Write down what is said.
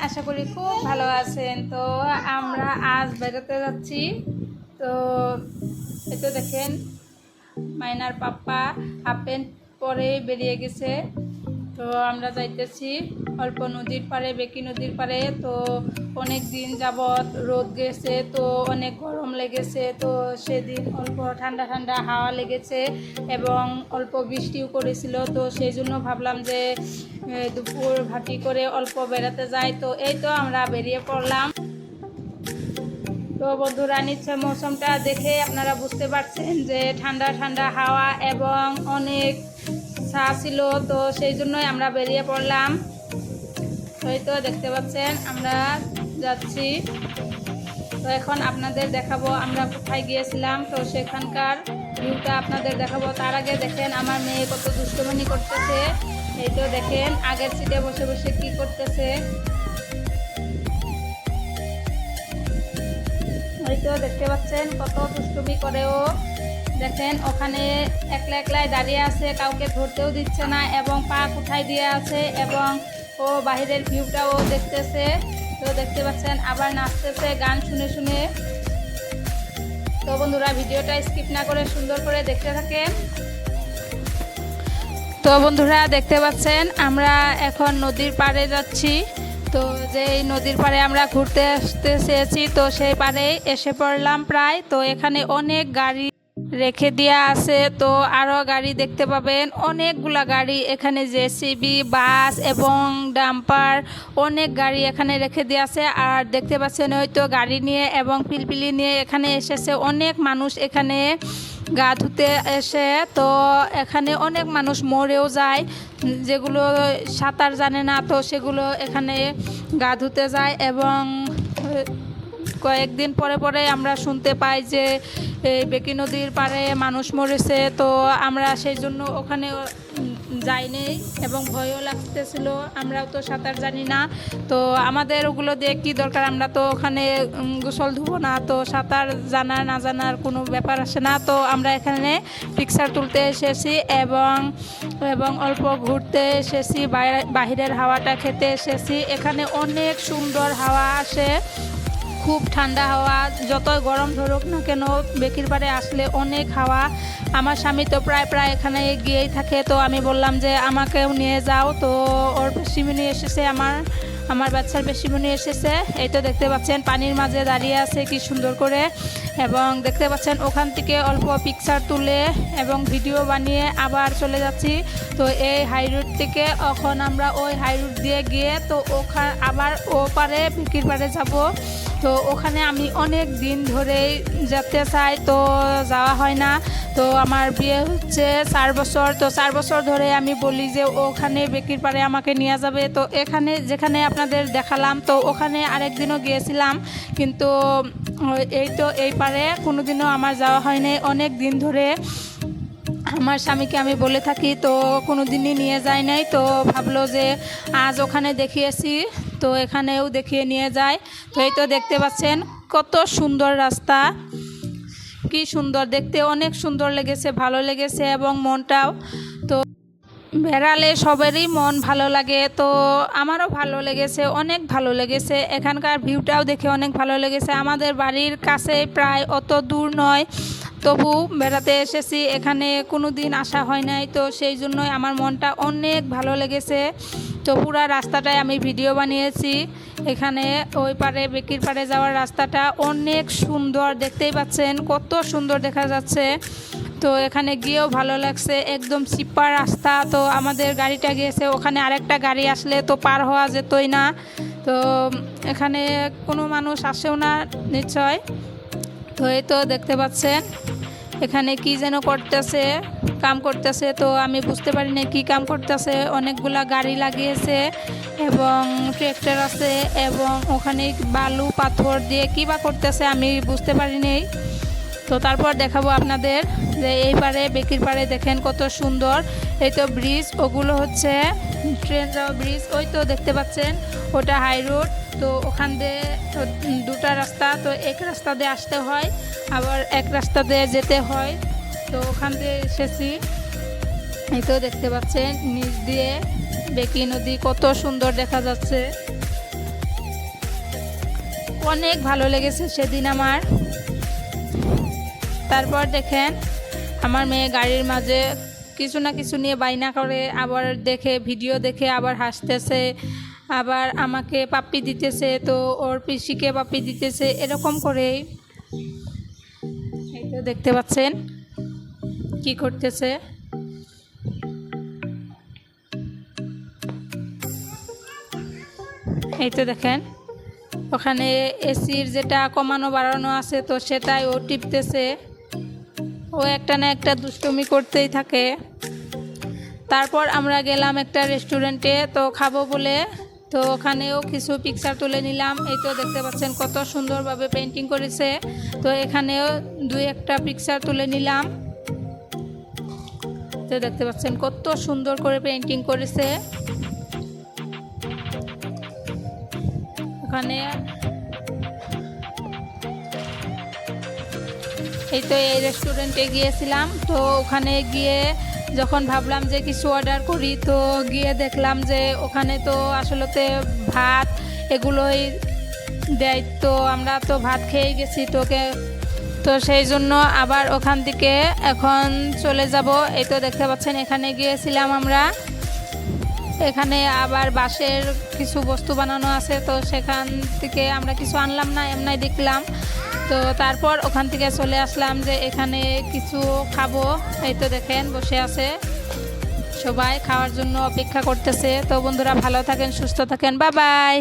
আশা করি খুব ভালো আছেন। তো আমরা আজ বেড়াতে যাচ্ছি। তো এই তো দেখেন মাইনার পাপ্পা হাফ প্যান্ট পরে বেরিয়ে গেছে। তো আমরা যাইতেছি অল্প নদীর পাড়ে, বেকি নদীর পাড়ে। তো অনেক দিন যাবৎ রোদ গেছে, তো অনেক গরম লেগেছে। তো সেদিন অল্প ঠান্ডা ঠান্ডা হাওয়া লেগেছে এবং অল্প বৃষ্টিও করেছিল। তো সেই জন্য ভাবলাম যে দুপুর ভাটি করে অল্প বেড়াতে যাই। তো এই তো আমরা বেরিয়ে পড়লাম। তো বন্ধুরা, নিশ্চয় মৌসুমটা দেখে আপনারা বুঝতে পারছেন যে ঠান্ডা ঠান্ডা হাওয়া এবং অনেক ছা ছিল। তো সেই জন্যই আমরা বেরিয়ে পড়লাম। হয়তো দেখতে পাচ্ছেন আমরা যাচ্ছি। তো এখন আপনাদের দেখাবো আমরা কোথায় গিয়েছিলাম। তো সেখানকার ভিউটা আপনাদের দেখাবো। তার আগে দেখেন আমার মেয়ে কত দুষ্টুমানি করতেছে। এই তো দেখেন আগের সিটে বসে বসে কি করতেছে। হয়তো দেখতে পাচ্ছেন কত দুষ্টুমি করেও। দেখেন ওখানে একলা একলাই দাঁড়িয়ে আছে, কাউকে ধরতেও দিচ্ছে না এবং পা কোথায় দিয়ে আছে এবং ও বাহিরের ভিউটাও দেখতেছে। তো দেখতে পাচ্ছেন আবার নাচতেছে গান শুনে শুনে। তো বন্ধুরা, ভিডিওটা স্কিপ না করে সুন্দর করে দেখতে থাকেন। তো বন্ধুরা, দেখতে পাচ্ছেন আমরা এখন নদীর পাড়ে যাচ্ছি। তো যে এই নদীর পাড়ে আমরা ঘুরতে আসতে চেয়েছি, তো সেই পাড়েই এসে পড়লাম প্রায়। তো এখানে অনেক গাড়ি রেখে দেওয়া আছে। তো আরও গাড়ি দেখতে পাবেন, অনেকগুলা গাড়ি এখানে, জেসিবি, বাস এবং ডাম্পার, অনেক গাড়ি এখানে রেখে দেওয়া আছে। আর দেখতে পাচ্ছেন হয়তো গাড়ি নিয়ে এবং পিলপিলি নিয়ে এখানে এসেছে অনেক মানুষ এখানে গা ধুতে এসে। তো এখানে অনেক মানুষ মরেও যায়, যেগুলো সাঁতার জানে না, তো সেগুলো এখানে গা ধুতে যায়। এবং কয়েকদিন পরে পরে আমরা শুনতে পাই যে এই বেকি নদীর পাড়ে মানুষ মরেছে। তো আমরা সেই জন্য ওখানে যাইনি এবং ভয়ও লাগতেছিল, আমরাও তো সাঁতার জানি না। তো আমাদের ওগুলো দিয়ে কী দরকার, আমরা তো ওখানে গোসল ধুবো না। তো সাঁতার জানা না জানার কোনো ব্যাপার আসে না। তো আমরা এখানে পিকচার তুলতে এসেছি এবং অল্প ঘুরতে এসেছি, বাহিরের হাওয়াটা খেতে এসেছি। এখানে অনেক সুন্দর হাওয়া আসে, খুব ঠান্ডা হাওয়া। যতই গরম ধরুক না কেন, বেকির পাড়ে আসলে অনেক হাওয়া। আমার স্বামী তো প্রায় এখানে গিয়েই থাকে। তো আমি বললাম যে আমাকেও নিয়ে যাও। তো ওর পেশিমণি এসেছে, আমার বাচ্চার পেশিমণি এসেছে। এই তো দেখতে পাচ্ছেন পানির মাঝে দাঁড়িয়ে আছে কি সুন্দর করে। এবং দেখতে পাচ্ছেন ওখান থেকে অল্প পিকচার তুলে এবং ভিডিও বানিয়ে আবার চলে যাচ্ছি। তো এই হাই রুট থেকে এখন আমরা ওই হাই রুট দিয়ে গিয়ে তো ওখানে আবার ও পারে বেকির পাড়ে যাব। তো ওখানে আমি অনেক দিন ধরেই যেতে চাই, তো যাওয়া হয় না। তো আমার বিয়ে হচ্ছে 4 বছর। তো 4 বছর ধরে আমি বলি যে ওখানে বেকির পাড়ে আমাকে নিয়ে যাবে। তো এখানে যেখানে আপনাদের দেখালাম, তো ওখানে আরেকদিনও গিয়েছিলাম, কিন্তু এই তো এই পাড়ে কোনোদিনও আমার যাওয়া হয়নি অনেক দিন ধরে। আমার স্বামীকে আমি বলে থাকি, তো কোনো দিনই নিয়ে যায় নাই। তো ভাবলো যে আজ ওখানে দেখিয়েছি, তো এখানেও দেখিয়ে নিয়ে যায়। তো এই তো দেখতে পাচ্ছেন কত সুন্দর রাস্তা, কি সুন্দর দেখতে, অনেক সুন্দর লেগেছে, ভালো লেগেছে এবং মনটাও। তো বেড়ালে সবারই মন ভালো লাগে, তো আমারও ভালো লেগেছে, অনেক ভালো লেগেছে। এখানকার ভিউটাও দেখে অনেক ভালো লেগেছে। আমাদের বাড়ির কাছে প্রায় অত দূর নয়, তবু বেড়াতে এসেছি, এখানে কোনো দিন আসা হয় নাই। তো সেই জন্যই আমার মনটা অনেক ভালো লেগেছে। তো পুরা রাস্তাটায় আমি ভিডিও বানিয়েছি। এখানে ওই পারে বেকির পাড়ে যাওয়ার রাস্তাটা অনেক সুন্দর, দেখতেই পাচ্ছেন কত সুন্দর দেখা যাচ্ছে। তো এখানে গিয়েও ভালো লাগছে, একদম চিপা রাস্তা। তো আমাদের গাড়িটা গিয়েছে, ওখানে আরেকটা গাড়ি আসলে তো পার হওয়া যেতই না। তো এখানে কোনো মানুষ আসেও না নিশ্চয়। তো এই তো দেখতে পাচ্ছেন এখানে কি যেন করতেছে, কাম করতেছে। তো আমি বুঝতে পারি না কী কাম করতেছে। অনেকগুলা গাড়ি লাগিয়েছে এবং ট্রাক্টর আছে এবং ওখানে বালু পাথর দিয়ে কী বা করতেছে, আমি বুঝতে পারিনি। তো তারপর দেখাবো আপনাদের যে এই পারে বেকির পাড়ে দেখেন কত সুন্দর। এই তো ব্রিজ, ওগুলো হচ্ছে ট্রেন যাওয়া ব্রিজ। ওই তো দেখতে পাচ্ছেন ওটা হাই রোড। তো ওখান দিয়ে দুটা রাস্তা, তো এক রাস্তা দিয়ে আসতে হয়, আবার এক রাস্তা দিয়ে যেতে হয়। তো ওখান দিয়ে এসেছি। এই তো দেখতে পাচ্ছেন নিচ দিয়ে বেকি নদী কত সুন্দর দেখা যাচ্ছে। অনেক ভালো লেগেছে সেদিন আমার। তারপর দেখেন আমার মেয়ে গাড়ির মাঝে কিছু না কিছু নিয়ে বাইনা করে, আবার দেখে ভিডিও দেখে আবার হাসতেছে, আবার আমাকে পাপ্পি দিতেছে, তো ওর পিসিকে পাপ্পি দিতেছে, এরকম করেই। এই তো দেখতে পাচ্ছেন কি করতেছে। এই তো দেখেন ওখানে এসির যেটা কমানো বাড়ানো আছে তো সেটাই ও টিপতেছে। ও একটা না একটা দুষ্টুমি করতেই থাকে। তারপর আমরা গেলাম একটা রেস্টুরেন্টে তো খাবো বলে, তো ওখানেও কিছু পিকচার তুলে নিলাম। এই তো দেখতে পাচ্ছেন কত সুন্দরভাবে পেন্টিং করেছে, তো এখানেও 2-1টা পিকচার তুলে নিলাম। তো দেখতে পাচ্ছেন কত সুন্দর করে পেন্টিং করেছে। ওখানে এই তো এই রেস্টুরেন্টে গিয়েছিলাম, তো ওখানে গিয়ে যখন ভাবলাম যে কিছু অর্ডার করি, তো গিয়ে দেখলাম যে ওখানে তো আসলেতে ভাত এগুলোই দেয়, তো আমরা তো ভাত খেয়ে গেছি তো সেই জন্য আবার ওখান থেকে এখন চলে যাব। এই তো দেখতে পাচ্ছেন এখানে গিয়েছিলাম আমরা, এখানে আবার বাঁশের কিছু বস্তু বানানো আছে, তো সেখান থেকে আমরা কিছু আনলাম না, এমনি দেখলাম। তো তারপর ওখান থেকে চলে আসলাম যে এখানে কিছু খাবো। এই তো দেখেন বসে আছে সবাই খাওয়ার জন্য অপেক্ষা করতেছে। তো বন্ধুরা ভালো থাকেন, সুস্থ থাকেন, বাই বাই।